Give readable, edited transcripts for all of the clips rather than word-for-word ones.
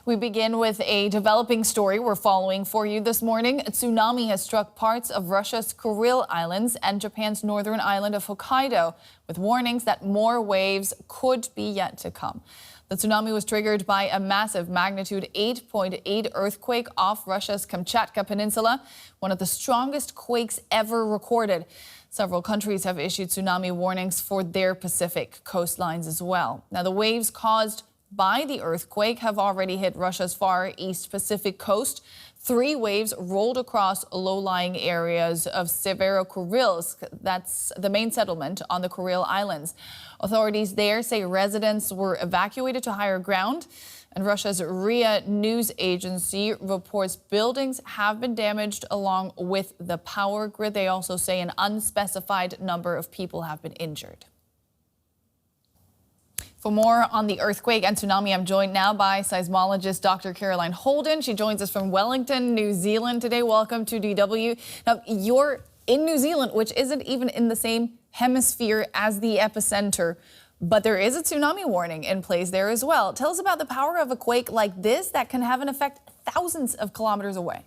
We begin with a developing story we're following for you this morning. A tsunami has struck parts of Russia's Kuril Islands and Japan's northern island of Hokkaido, with warnings that more waves could be yet to come. The tsunami was triggered by a massive magnitude 8.8 earthquake off Russia's Kamchatka Peninsula, one of the strongest quakes ever recorded. Several countries have issued tsunami warnings for their Pacific coastlines as well. Now, the waves caused by the earthquake have already hit Russia's far east Pacific coast. 3 waves rolled across low-lying areas of Severokurilsk. That's the main settlement on the Kuril Islands. Authorities there say residents were evacuated to higher ground. And Russia's RIA news agency reports buildings have been damaged along with the power grid. They also say an unspecified number of people have been injured. For more on the earthquake and tsunami, I'm joined now by seismologist Dr. Caroline Holden. She joins us from Wellington, New Zealand today. Welcome to DW. Now, you're in New Zealand, which isn't even in the same hemisphere as the epicenter, but there is a tsunami warning in place there as well. Tell us about the power of a quake like this that can have an effect thousands of kilometers away.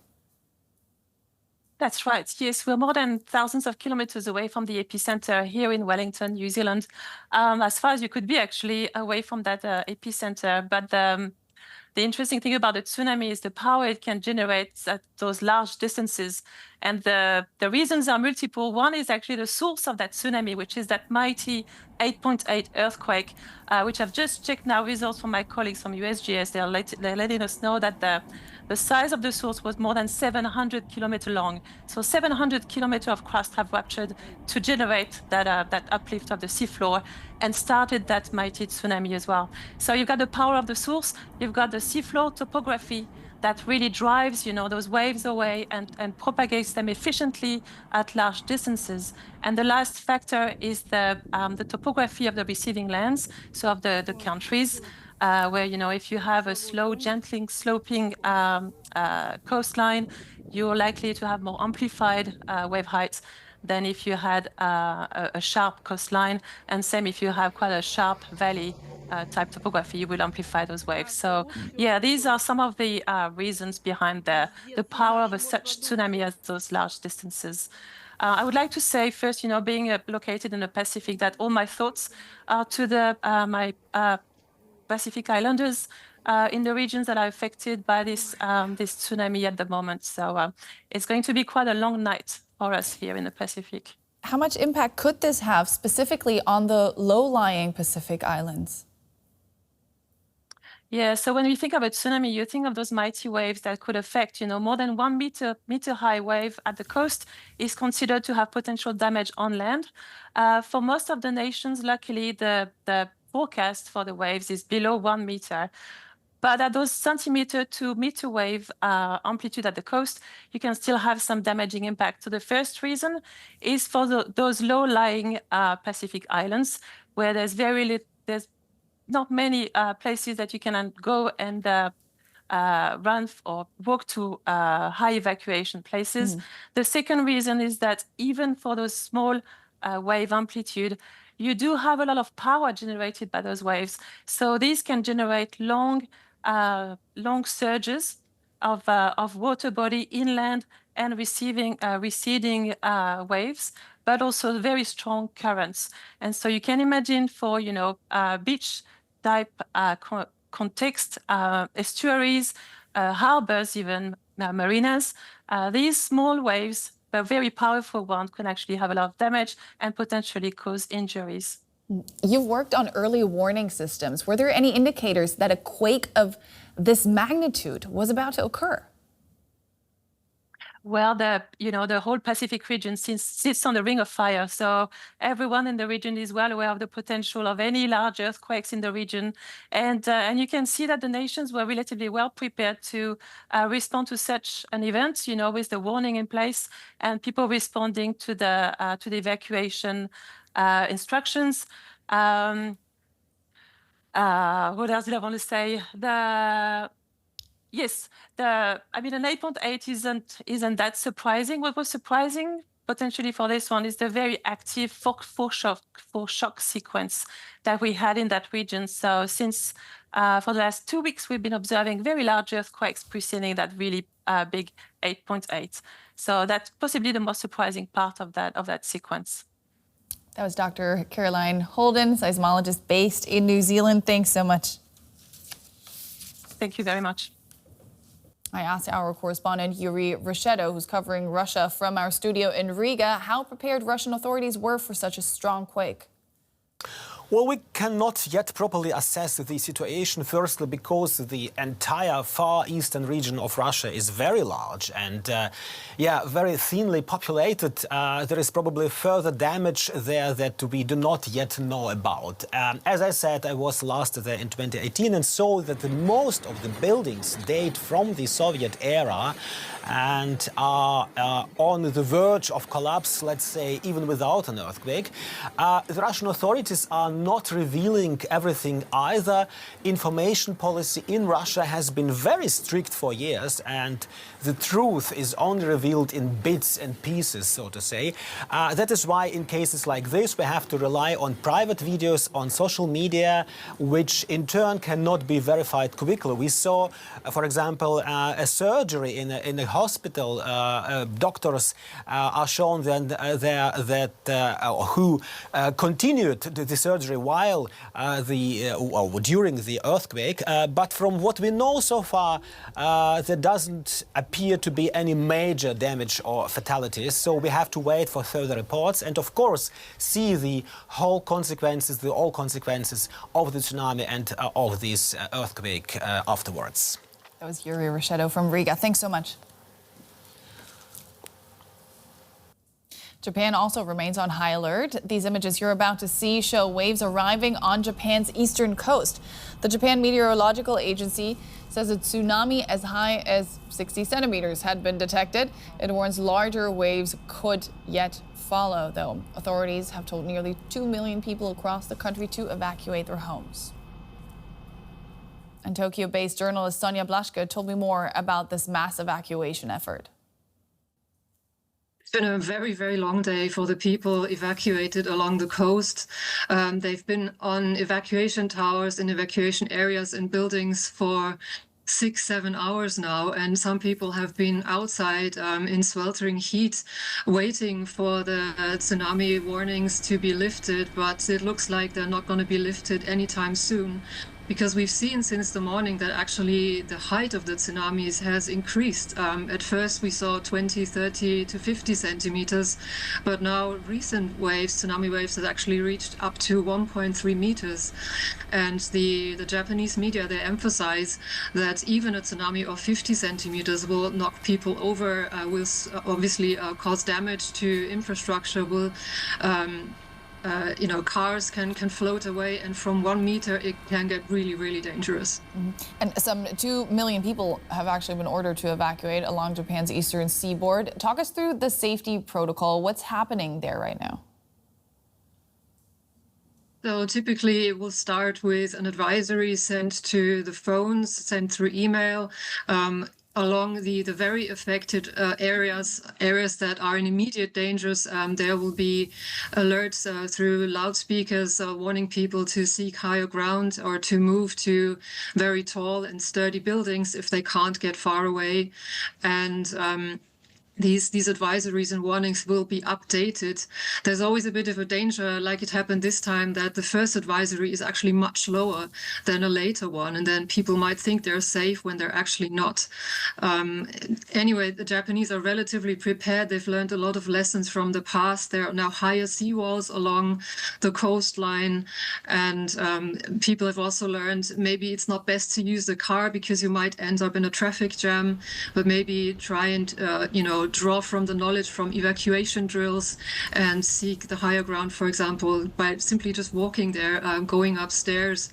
That's right. Yes, we're more than thousands of kilometers away from the epicenter here in Wellington, New Zealand, as far as you could be actually away from that epicenter. But the interesting thing about the tsunami is the power it can generate at those large distances. And the reasons are multiple. One is actually the source of that tsunami, which is that mighty 8.8 earthquake, which I've just checked now results from my colleagues from USGS. They're letting us know that the size of the source was more than 700 kilometers long. So 700 kilometers of crust have ruptured to generate that uplift of the seafloor and started that mighty tsunami as well. So you've got the power of the source, you've got the seafloor topography that really drives, those waves away and propagates them efficiently at large distances. And the last factor is the topography of the receiving lands, so of the countries, where, if you have a slow, gently sloping coastline, you're likely to have more amplified wave heights than if you had a sharp coastline, and same if you have quite a sharp valley type topography, you will amplify those waves. So yeah, these are some of the reasons behind the power of such tsunami at those large distances. I would like to say first, being located in the Pacific, that all my thoughts are to my Pacific Islanders in the regions that are affected by this tsunami at the moment. So it's going to be quite a long night for us here in the Pacific. How much impact could this have specifically on the low-lying Pacific Islands? Yeah, so when we think of a tsunami, you think of those mighty waves that could affect, more than 1 meter high wave at the coast is considered to have potential damage on land. For most of the nations, luckily, the forecast for the waves is below 1 meter. But at those centimeter to meter wave amplitude at the coast, you can still have some damaging impact. So the first reason is for those low-lying Pacific islands, where there's not many places that you can go and run or walk to high evacuation places. The second reason is that even for those small wave amplitude, you do have a lot of power generated by those waves. So these can generate long surges of water body inland and receding waves, but also very strong currents. And so you can imagine for beach type context, estuaries, harbors, even marinas, these small waves, but very powerful ones, can actually have a lot of damage and potentially cause injuries. You've worked on early warning systems. Were there any indicators that a quake of this magnitude was about to occur? Well, the whole Pacific region sits on the ring of fire. So everyone in the region is well aware of the potential of any large earthquakes in the region. And you can see that the nations were relatively well prepared to respond to such an event, with the warning in place and people responding to the evacuation instructions. What else did I want to say? Yes, an 8.8 isn't that surprising. What was surprising potentially for this one is the very active foreshock sequence that we had in that region. So since for the last 2 weeks, we've been observing very large earthquakes preceding that really big 8.8. So that's possibly the most surprising part of that sequence. That was Dr. Caroline Holden, seismologist based in New Zealand. Thanks so much. Thank you very much. I asked our correspondent Yuri Richetto, who's covering Russia from our studio in Riga, how prepared Russian authorities were for such a strong quake. Well, we cannot yet properly assess the situation, firstly because the entire far eastern region of Russia is very large and, very thinly populated. There is probably further damage there that we do not yet know about. As I said, I was last there in 2018 and saw that most of the buildings date from the Soviet era and are on the verge of collapse, let's say, even without an earthquake. The Russian authorities are not revealing everything either. Information policy in Russia has been very strict for years, and the truth is only revealed in bits and pieces, so to say. That is why in cases like this we have to rely on private videos on social media, which in turn cannot be verified quickly. We saw, for example, a surgery in a hospital. Doctors are shown then who continued the surgery while during the earthquake. But from what we know so far, there doesn't appear to be any major damage or fatalities. So we have to wait for further reports and, of course, see the all consequences of the tsunami and of this earthquake afterwards. That was Yuri Richetto from Riga. Thanks so much. Japan also remains on high alert. These images you're about to see show waves arriving on Japan's eastern coast. The Japan Meteorological Agency says a tsunami as high as 60 centimeters had been detected. It warns larger waves could yet follow, though. Authorities have told nearly 2 million people across the country to evacuate their homes. And Tokyo-based journalist Sonia Blaschke told me more about this mass evacuation effort. It's been a very, very long day for the people evacuated along the coast. They've been on evacuation towers in evacuation areas and buildings for 6-7 hours now, and some people have been outside in sweltering heat waiting for the tsunami warnings to be lifted, but it looks like they're not going to be lifted anytime soon. Because we've seen since the morning that actually the height of the tsunamis has increased. At first we saw 20, 30 to 50 centimeters, but now recent waves, tsunami waves, have actually reached up to 1.3 meters. And the Japanese media, they emphasize that even a tsunami of 50 centimeters will knock people over, will obviously cause damage to infrastructure, will cars can float away, and from 1 meter it can get really, really dangerous. Mm-hmm. And some 2 million people have actually been ordered to evacuate along Japan's eastern seaboard. Talk us through the safety protocol. What's happening there right now? So typically it will start with an advisory sent to the phones, sent through email, along the very affected areas that are in immediate dangers. There will be alerts through loudspeakers warning people to seek higher ground or to move to very tall and sturdy buildings if they can't get far away. And these advisories and warnings will be updated. There's always a bit of a danger, like it happened this time, that the first advisory is actually much lower than a later one, and then people might think they're safe when they're actually not. Anyway, the Japanese are relatively prepared. They've learned a lot of lessons from the past. There are now higher seawalls along the coastline, and people have also learned maybe it's not best to use the car because you might end up in a traffic jam, but maybe try and draw from the knowledge from evacuation drills and seek the higher ground, for example, by simply just walking there, going upstairs.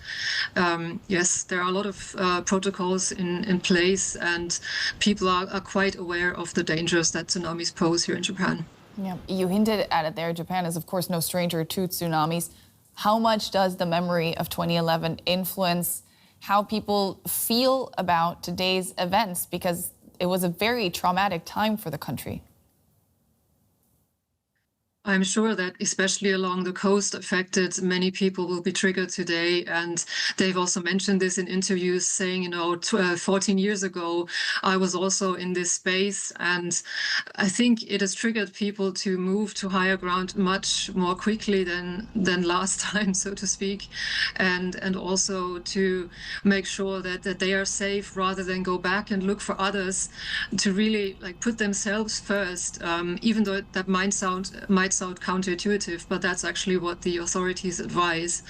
Yes, there are a lot of protocols in place, and people are quite aware of the dangers that tsunamis pose here in Japan. Yeah, you hinted at it there. Japan is, of course, no stranger to tsunamis. How much does the memory of 2011 influence how people feel about today's events? Because it was a very traumatic time for the country. I'm sure that especially along the coast affected, many people will be triggered today. And they've also mentioned this in interviews, saying, 14 years ago, I was also in this space. And I think it has triggered people to move to higher ground much more quickly than last time, so to speak. And also to make sure that they are safe rather than go back and look for others, to really put themselves first, even though that might sound counterintuitive, but that's actually what the authorities advise.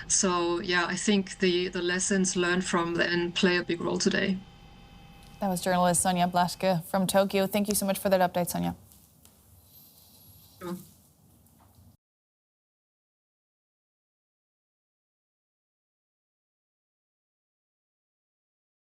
So yeah, I think the lessons learned from then play a big role today. That was journalist Sonia Blaschke from Tokyo. Thank you so much for that update, Sonia.